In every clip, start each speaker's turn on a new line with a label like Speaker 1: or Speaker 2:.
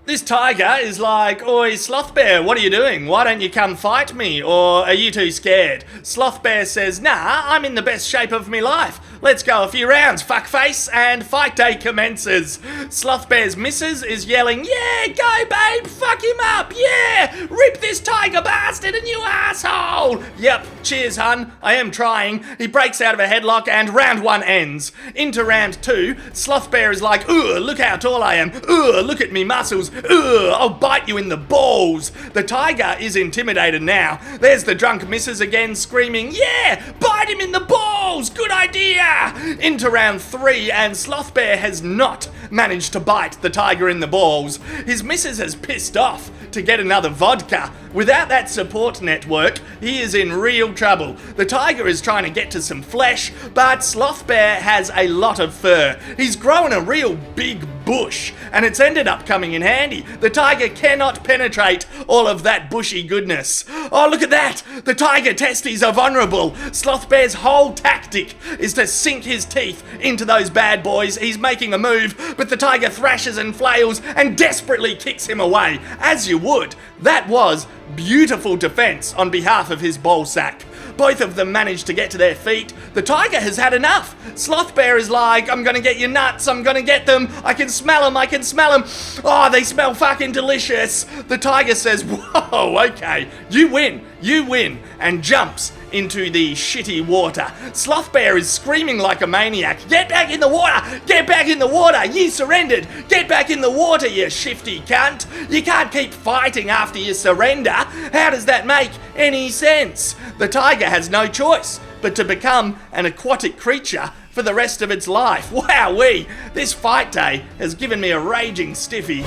Speaker 1: This tiger is like, "Oi, Sloth Bear, what are you doing? Why don't you come fight me? Or are you too scared?" Sloth Bear says, "Nah, I'm in the best shape of me life. Let's go a few rounds, fuckface," and fight day commences. Sloth Bear's missus is yelling, "Yeah, go babe, fuck him up, yeah! Rip this tiger bastard a new asshole!" "Yep, cheers hun, I am trying." He breaks out of a headlock and round 1 ends. Into round 2, Sloth Bear is like, "Ugh, look how tall I am. Ugh, look at me muscles. Ugh, I'll bite you in the balls." The tiger is intimidated now. There's the drunk missus again screaming, "Yeah, bite him in the balls, good idea." Into round 3 and Sloth Bear has not managed to bite the tiger in the balls. His missus has pissed off to get another vodka. Without that support network, he is in real trouble. The tiger is trying to get to some flesh, but Sloth Bear has a lot of fur. He's grown a real big bush, and it's ended up coming in handy. The tiger cannot penetrate all of that bushy goodness. Oh, look at that! The tiger testes are vulnerable. Sloth Bear's whole tactic is to sink his teeth into those bad boys. He's making a move, but the tiger thrashes and flails and desperately kicks him away, as you would. That was beautiful defense on behalf of his ballsack. Both of them managed to get to their feet. The tiger has had enough. Sloth Bear is like, "I'm gonna get your nuts, I'm gonna get them. I can smell them, I can smell them. Oh, they smell fucking delicious." The tiger says, "Whoa, okay, you win," and jumps into the shitty water. Sloth Bear is screaming like a maniac, "Get back in the water! Get back in the water! You surrendered! Get back in the water, you shifty cunt! You can't keep fighting after you surrender! How does that make any sense?" The tiger has no choice but to become an aquatic creature for the rest of its life. Wowee! This fight day has given me a raging stiffy.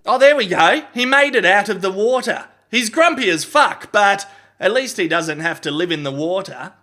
Speaker 1: Oh, there we go. He made it out of the water. He's grumpy as fuck, but at least he doesn't have to live in the water.